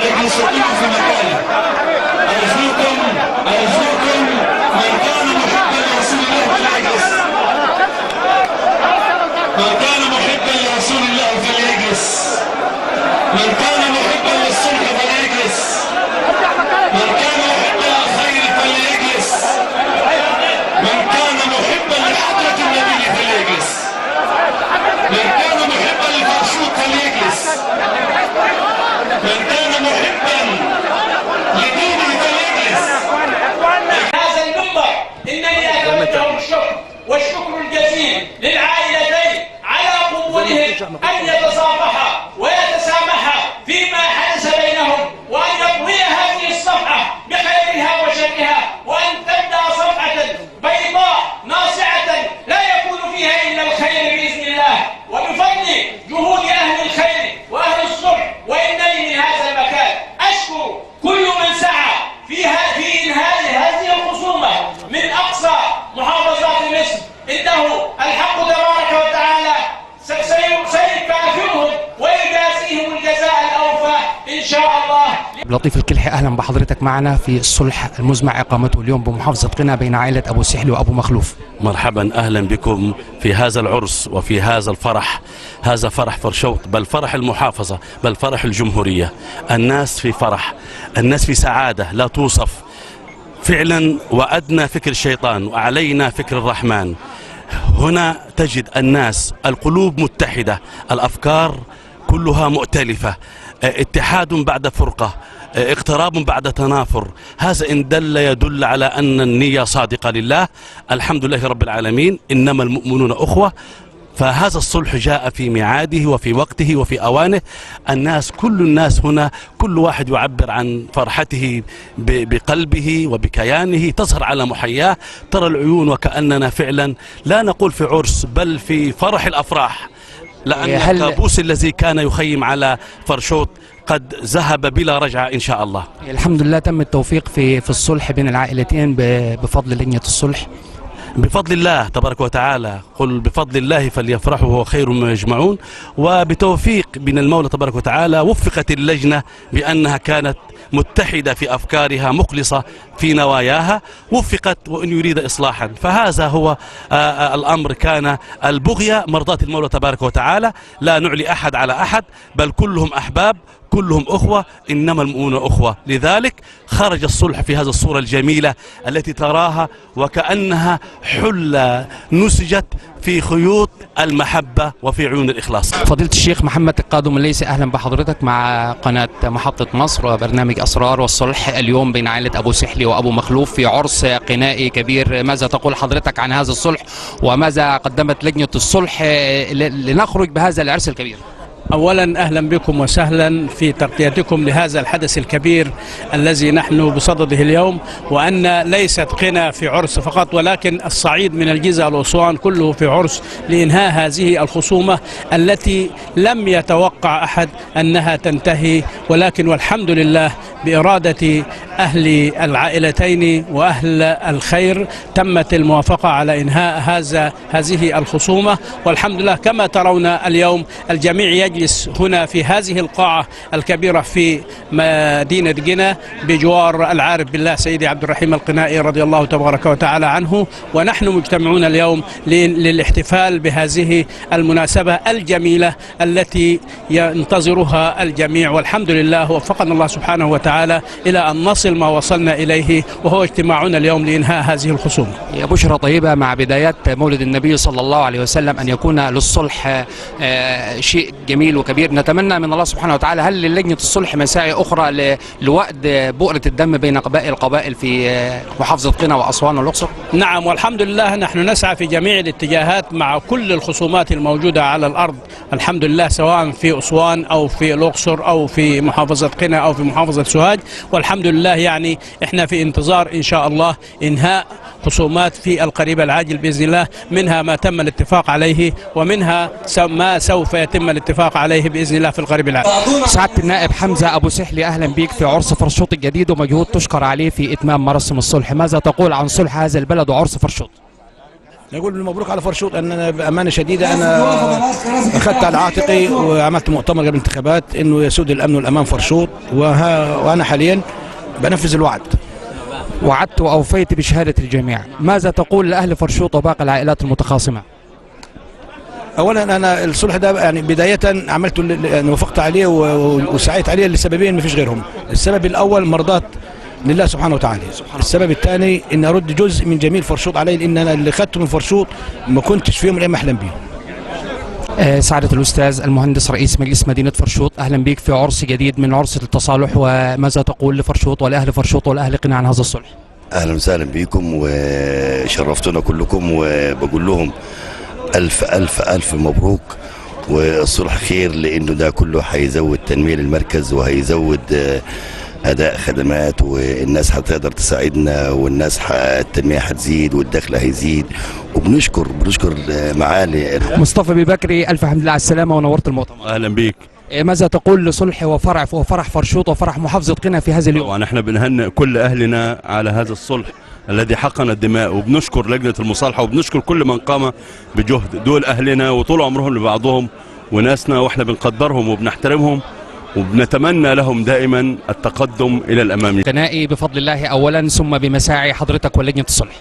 اجلسوا كلهم في مكانه. أرجوكم من كان محبا لرسول الله فليجلس. من كان محبا لرسول الله فليجلس. من كان محبا للصلح فليجلس. من كان محبا للخير فليجلس. من كان محبا لحضرة النبي فليجلس. من كان محبا للفرشوط فليجلس. من كان محبا لدينه فليجلس. هذا المنبر انني اتوجه بالشكر والشكر الجزيل للعائلتين على قبولهم ان يتصافحا ويتسامحا فيما حدث بينهم، وان يطوي هذه الصفحه بخيرها وشرها، وان تبدا صفحه بيضاء ناصعه لا يكون فيها الا الخير باذن الله، وبفضل جهود اهل الخير واهل الصلح. وانني من هذا المكان اشكر كل من سعى في انهاء هذه الخصومه من اقصى محافظات مصر، انه الحق تبارك وتعالى سيكافئهم ويجازيهم الجزاء الاوفى ان شاء الله. لطيف الكلحي، اهلا بحضرتك معنا في الصلح المزمع اقامته اليوم بمحافظه قنا بين عائله ابو سحلي وابو مخلوف. مرحبا، اهلا بكم في هذا العرس وفي هذا الفرح. هذا فرح فرشوط، بل فرح المحافظه، بل فرح الجمهوريه. الناس في فرح، الناس في سعاده لا توصف فعلا. وأدنى فكر الشيطان وعلينا فكر الرحمن. هنا تجد الناس القلوب متحدة، الأفكار كلها مؤتلفة، اتحاد بعد فرقة، اقتراب بعد تنافر. هذا إن دل يدل على أن النية صادقة لله. الحمد لله رب العالمين، إنما المؤمنون أخوة. فهذا الصلح جاء في ميعاده وفي وقته وفي أوانه. كل الناس هنا، كل واحد يعبر عن فرحته بقلبه وبكيانه، تظهر على محياه. ترى العيون وكأننا فعلا لا نقول في عرس بل في فرح الأفراح، لأن الكابوس الذي كان يخيم على فرشوط قد ذهب بلا رجعة إن شاء الله. الحمد لله تم التوفيق في الصلح بين العائلتين بفضل لجنة الصلح. بفضل الله تبارك وتعالى، قل بفضل الله فليفرحوا وهو خير مما يجمعون. وبتوفيق من المولى تبارك وتعالى وفقت اللجنة بأنها كانت متحدة في أفكارها، مخلصة في نواياها، وفقت وإن يريد إصلاحا. فهذا هو الأمر. كان البغية مرضاة المولى تبارك وتعالى، لا نعلي أحد على أحد، بل كلهم أحباب، كلهم أخوة، إنما المؤمنون أخوة. لذلك خرج الصلح في هذه الصورة الجميلة التي تراها وكأنها حلة نسجت في خيوط المحبة وفي عيون الإخلاص. فضيلة الشيخ محمد القادم الليثي، أهلا بحضرتك مع قناة محطة مصر وبرنامج أسرار والصلح. اليوم بين عائلة أبو سحلي وأبو مخلوف في عرس قنائي كبير. ماذا تقول حضرتك عن هذا الصلح وماذا قدمت لجنة الصلح لنخرج بهذا العرس الكبير؟ أولا أهلا بكم وسهلا في تغطيتكم لهذا الحدث الكبير الذي نحن بصدده اليوم، وأن ليست قنا في عرس فقط، ولكن الصعيد من الجيزة والأسوان كله في عرس لإنهاء هذه الخصومة التي لم يتوقع أحد أنها تنتهي، ولكن والحمد لله بإرادة أهل العائلتين وأهل الخير تمت الموافقة على إنهاء هذه الخصومة. والحمد لله كما ترون اليوم الجميع يجلس هنا في هذه القاعة الكبيرة في مدينة قنا بجوار العارف بالله سيدي عبد الرحيم القنائي رضي الله تبارك وتعالى عنه، ونحن مجتمعون اليوم للاحتفال بهذه المناسبة الجميلة التي ينتظرها الجميع. والحمد لله وفقنا الله سبحانه وتعالى إلى أن نصل ما وصلنا إليه، وهو اجتماعنا اليوم لإنهاء هذه الخصومة. يا بشرى طيبة مع بدايات مولد النبي صلى الله عليه وسلم أن يكون للصلح شيء جميل وكبير. نتمنى من الله سبحانه وتعالى، هل للجنة الصلح مساعي أخرى لوأد بؤرة الدم بين القبائل في محافظة قنا وأسوان والأقصر؟ نعم، والحمد لله نحن نسعى في جميع الاتجاهات مع كل الخصومات الموجودة على الأرض الحمد لله، سواء في أسوان أو في الأقصر أو في محافظة قنا أو في محافظة سوهاج. والحمد لله يعني احنا في انتظار إن شاء الله إنهاء خصومات في القريب العاجل بإذن الله، منها ما تم الاتفاق عليه ومنها ما سوف يتم الاتفاق عليه بإذن الله في القريب العاجل. سعادة النائب حمزة أبو سحلي، أهلا بك في عرس فرشوط الجديد ومجهود تشكر عليه في إتمام مراسم الصلح. ماذا تقول عن صلح هذا البلد وعرس فرشوط؟ نقول مبروك على فرشوط. أنا بأمانة شديدة أنا أخذت على عاتقي وعملت مؤتمر قبل الانتخابات إنه يسود الأمن والأمان فرشوط، وأنا حاليا بنفذ الوعد. وعدت وأوفيت بشهادة الجميع، ماذا تقول لأهل فرشوط وباقي العائلات المتخاصمة؟ اولا انا الصلح ده يعني بدايه عملته وافقت عليه وسعيت عليه لسببين ما فيش غيرهم. السبب الاول مرضات لله سبحانه وتعالى، السبب الثاني ان ارد جزء من جميل فرشوط علي، لان انا اللي خدته من فرشوط ما كنتش في يوم من الايام احلم بيه. سعادة الأستاذ المهندس رئيس مجلس مدينة فرشوط، أهلا بك في عرس جديد من عرس التصالح، وماذا تقول لفرشوط ولأهل فرشوط ولأهل قنا عن هذا الصلح؟ أهلا وسهلا بكم وشرفتونا كلكم، وبقول لهم ألف ألف ألف مبروك، والصلح خير لأنه ده كله هيزود تنمية المركز وهيزود أداء خدمات، والناس هتقدر تساعدنا، والناس التنمية هتزيد والدخل هيزيد. وبنشكر معالي مصطفى ببكري، ألف حمد لله على السلامة ونورت المؤتمر. أهلا بيك. ماذا تقول لصلح وفرح فرشوط وفرح محافظة قنا في هذا اليوم؟ طبعا احنا بنهنئ كل أهلنا على هذا الصلح الذي حقن الدماء، وبنشكر لجنة المصالحة وبنشكر كل من قام بجهد. دول أهلنا وطول عمرهم لبعضهم وناسنا، واحنا بنقدرهم وبنحترمهم وبنتمنى لهم دائما التقدم إلى الأمام. قنائي بفضل الله أولا، ثم بمساعي حضرتك ولجنة الصلح.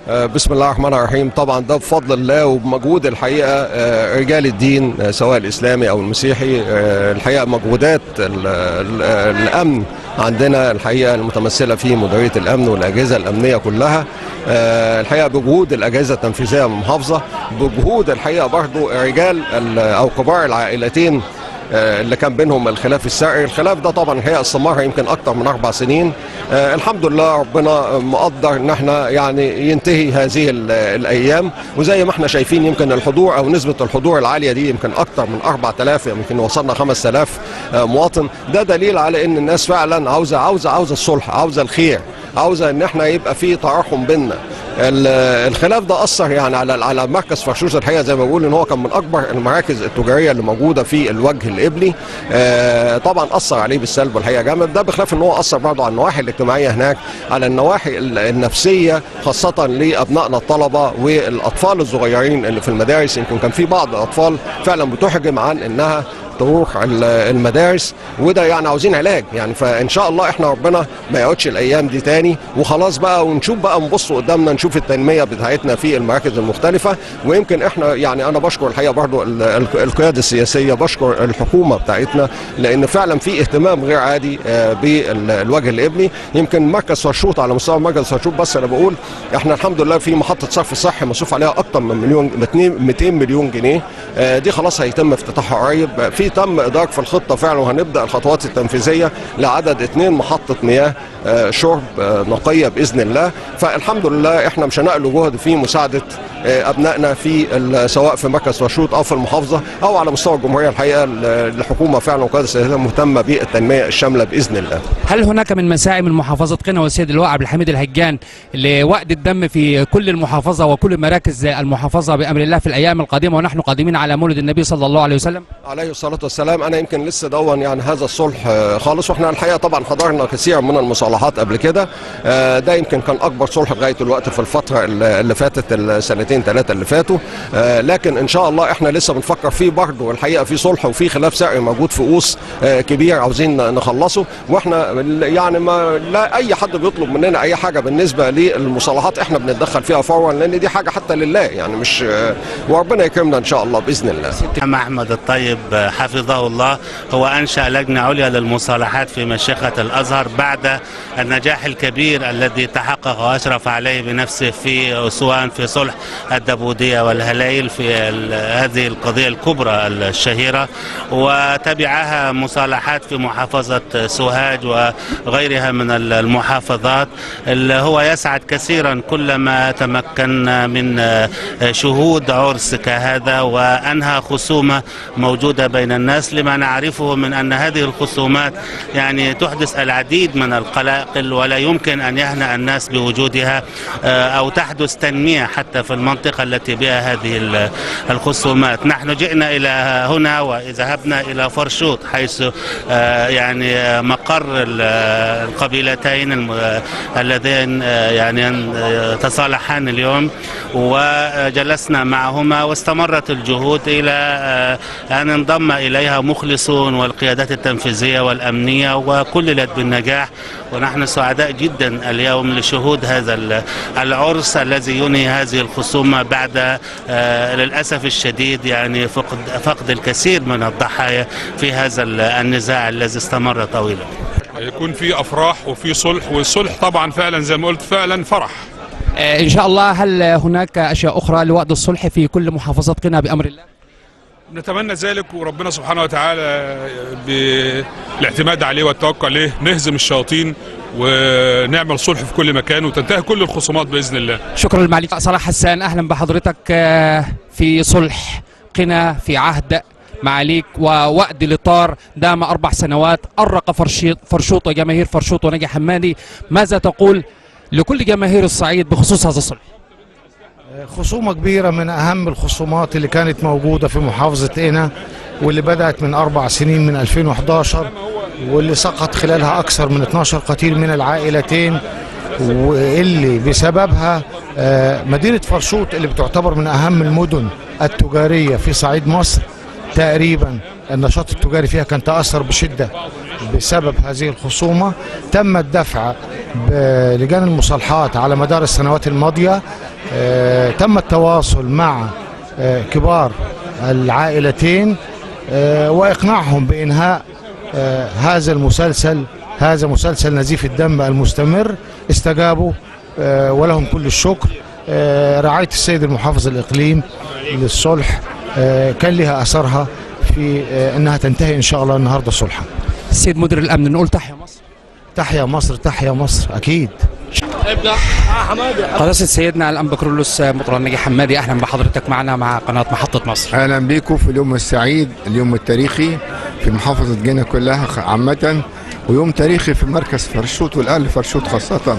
بسم الله الرحمن الرحيم. طبعا ده بفضل الله وبمجهود الحقيقه رجال الدين سواء الاسلامي او المسيحي. الحقيقه مجهودات الامن عندنا الحقيقه المتمثله في مديريه الامن والاجهزه الامنيه كلها، الحقيقه بجهود الاجهزه التنفيذيه من المحافظه، بجهود الحقيقه برضو رجال او كبار العائلتين اللي كان بينهم الخلاف السائر. الخلاف ده طبعا الحقيقه استمر يمكن اكتر من 4 سنين. الحمد لله ربنا مقدر ان احنا يعني ينتهي هذه الايام، وزي ما احنا شايفين يمكن الحضور او نسبه الحضور العاليه دي يمكن اكتر من 4000، يمكن وصلنا 5000 مواطن. ده دليل على ان الناس فعلا عاوزه الصلح، عاوزه الخير، عاوزه ان احنا يبقى في تراحم بيننا. الخلاف ده اثر يعني على مركز فرشوط الحقيقه، زي ما بقول ان هو كان من اكبر المراكز التجاريه اللي موجوده في الوجه القبلي. طبعا اثر عليه بالسلب والحقيقه جامد. ده بخلاف ان هو اثر برضه على النواحي الاجتماعيه هناك، على النواحي النفسيه خاصه لابنائنا الطلبه والاطفال الصغيرين اللي في المدارس. يمكن كان في بعض الاطفال فعلا بتحجم عن انها تروح المدارس، وده يعني عاوزين علاج يعني. فان شاء الله احنا ربنا ما يقعدش الايام دي تاني وخلاص بقى، ونشوف بقى نبص قدامنا نشوف التنميه بتاعتنا في المراكز المختلفه. ويمكن احنا يعني انا بشكر الحقيقه برضو القياده السياسيه، بشكر الحكومه بتاعتنا، لان فعلا في اهتمام غير عادي بالوجه القبلي. يمكن مركز فرشوط على مستوى مركز فرشوط بس انا بقول احنا الحمد لله في محطه صرف صحي مصروف عليها اكتر من 200 مليون جنيه. دي خلاص هيتم افتتاحها قريب. في تم ادراج في الخطه فعلا، وهنبدا الخطوات التنفيذيه لعدد 2 محطه مياه شرب نقيه باذن الله. فالحمد لله احنا مش هنقل جهد في مساعده ابنائنا في سواء في مركز فرشوط او في المحافظه او على مستوى الجمهوريه. الحقيقه الحكومه فعلا والقياده السياسيه مهتمه بالتنميه الشامله باذن الله. هل هناك من مساعي من محافظه قنا والسيد اللواء عبد الحميد الهجان لوقت الدم في كل المحافظه وكل مراكز المحافظه بامر الله في الايام القادمه ونحن قادمين على مولد النبي صلى الله عليه وسلم؟ عليه الصلاه والسلام. انا يمكن لسه يعني هذا الصلح خالص، واحنا الحقيقه طبعا حضرنا كثير من المصالحات قبل كده. ده يمكن كان اكبر صلح لغايه الوقت في الفتره اللي فاتت، السنتين 3 اللي فاتوا. لكن ان شاء الله احنا لسه بنفكر فيه برضه. الحقيقه في صلح وفي خلاف سائر موجود في قوس كبير عاوزين نخلصه، واحنا يعني ما لا اي حد بيطلب مننا اي حاجه بالنسبه للمصالحات احنا بنتدخل فيها فورا، لان دي حاجه حتى لله يعني، مش وربنا يكرمنا ان شاء الله باذن الله. أحمد الطيب حفظه الله هو أنشأ لجنة عليا للمصالحات في مشيخة الأزهر بعد النجاح الكبير الذي تحقق وأشرف عليه بنفسه في أسوان في صلح الدبودية والهليل في هذه القضية الكبرى الشهيرة، وتبعها مصالحات في محافظة سوهاج وغيرها من المحافظات. هو يسعد كثيرا كلما تمكن من شهود عرس كهذا وأنهى خصومة موجودة بين الناس، لما نعرفه من أن هذه الخصومات يعني تحدث العديد من القلاقل ولا يمكن أن يهنأ الناس بوجودها أو تحدث تنمية حتى في المنطقة التي بها هذه الخصومات. نحن جئنا إلى هنا وذهبنا إلى فرشوط حيث يعني مقر القبيلتين اللذين يعني تصالحان اليوم، وجلسنا معهما واستمرت الجهود إلى أن انضم إليها مخلصون والقيادات التنفيذية والأمنية وكللت بالنجاح. ونحن سعداء جدا اليوم لشهود هذا العرس الذي ينهي هذه الخصومة بعد للأسف الشديد يعني فقد الكثير من الضحايا في هذا النزاع الذي استمر طويلا. يكون في أفراح وفي صلح، والصلح طبعا فعلا زي ما قلت فعلا فرح. إن شاء الله. هل هناك أشياء أخرى لوعد الصلح في كل محافظات قنا بأمر الله؟ نتمنى ذلك، وربنا سبحانه وتعالى بالاعتماد عليه والتوكل عليه نهزم الشياطين ونعمل صلح في كل مكان وتنتهي كل الخصومات بإذن الله. شكرا للمعالي صلاح حسان، أهلا بحضرتك في صلح قنا في عهد معاليك ووأد لطار دام 4 سنوات، أرق فرشوط وجماهير فرشوط ونجي حمادي. ماذا تقول لكل جماهير الصعيد بخصوص هذا الصلح؟ خصومة كبيرة من أهم الخصومات اللي كانت موجودة في محافظة قنا، واللي بدأت من 4 سنين من 2011، واللي سقط خلالها أكثر من 12 قتيل من العائلتين، واللي بسببها مدينة فرشوط اللي بتعتبر من أهم المدن التجارية في صعيد مصر تقريبا النشاط التجاري فيها كان تأثر بشدة بسبب هذه الخصومة. تم الدفع بلجان المصالحات على مدار السنوات الماضية، تم التواصل مع كبار العائلتين وإقناعهم بإنهاء هذا المسلسل، هذا مسلسل نزيف الدم المستمر. استجابوا ولهم كل الشكر. رعاية السيد المحافظ الإقليم للصلح كان لها أثرها في أنها تنتهي إن شاء الله النهاردة صلحا. السيد مدير الأمن، نقول تحيا مصر. تحيا مصر، تحيا مصر أكيد. قداسة سيدنا الأنبا كرولوس مطران نجي حمادي، أهلا بحضرتك معنا مع قناة محطة مصر. أهلا بكم في اليوم السعيد، اليوم التاريخي في محافظة قنا كلها عامة، ويوم تاريخي في مركز فرشوط والأهل فرشوط خاصة.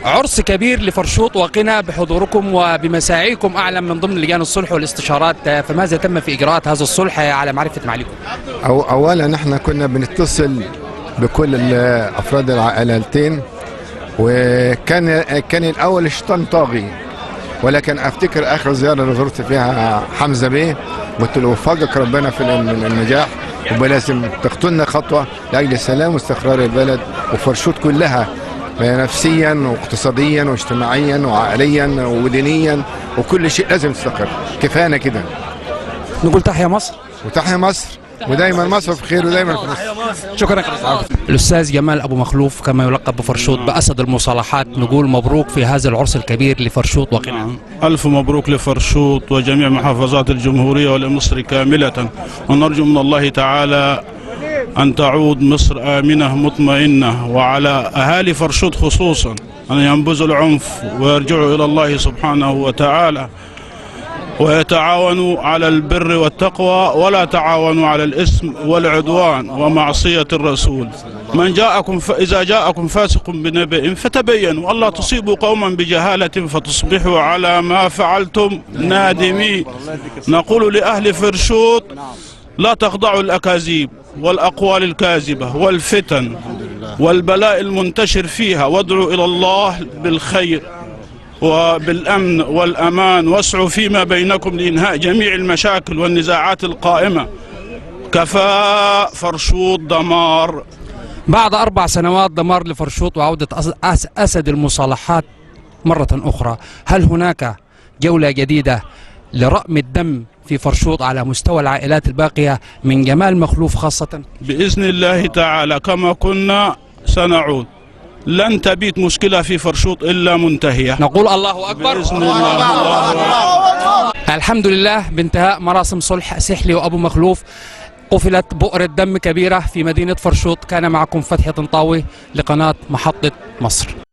عرس كبير لفرشوط وقنا بحضوركم وبمساعيكم، أعلم من ضمن لجان الصلح والاستشارات، فماذا تم في إجراءات هذا الصلح على معرفة معاليكم؟ أولا نحن كنا بنتصل بكل أفراد العائلتين، وكان الأول الشيطان طاغي، ولكن أفتكر آخر زيارة اللي زرت فيها حمزة بيه قلت له وفقك ربنا في النجاح، ولازم تخطونا خطوة لأجل السلام واستقرار البلد وفرشوط كلها نفسيا واقتصاديا واجتماعيا وعائليا ودينيا وكل شيء لازم تستقر. كفانا كده. نقول تحيا مصر وتحيا مصر، ودايما مصر في خير ودايما في مصر. شكرا. الأستاذ جمال أبو مخلوف كما يلقب بفرشوط بأسد المصالحات، نقول مبروك في هذا العرس الكبير لفرشوط وقنا. ألف مبروك لفرشوط وجميع محافظات الجمهورية ولمصر كاملة، ونرجو من الله تعالى أن تعود مصر آمنة مطمئنة، وعلى أهالي فرشوط خصوصا أن ينبذوا العنف ويرجعوا إلى الله سبحانه وتعالى ويتعاونوا على البر والتقوى، ولا تعاونوا على الإثم والعدوان ومعصية الرسول. إذا جاءكم فاسق بنبأ فتبينوا ألا تصيبوا قوما بجهالة فتصبحوا على ما فعلتم نادمين. نقول لأهل فرشوط لا تخضعوا الأكاذيب والأقوال الكاذبة والفتن والبلاء المنتشر فيها، وادعوا إلى الله بالخير وبالأمن والأمان، واسعوا فيما بينكم لإنهاء جميع المشاكل والنزاعات القائمة. كفى فرشوط دمار. بعد 4 سنوات دمار لفرشوط وعودة أسد المصالحات مرة أخرى، هل هناك جولة جديدة لرأم الدم في فرشوط على مستوى العائلات الباقية من جمال مخلوف خاصة؟ بإذن الله تعالى كما كنا سنعود. لن تبيت مشكلة في فرشوط إلا منتهية. نقول الله أكبر بإذن الله. الحمد لله. بانتهاء مراسم صلح سحلي وأبو مخلوف قفلت بؤرة دم كبيرة في مدينة فرشوط. كان معكم فتحي طنطاوي لقناة محطة مصر.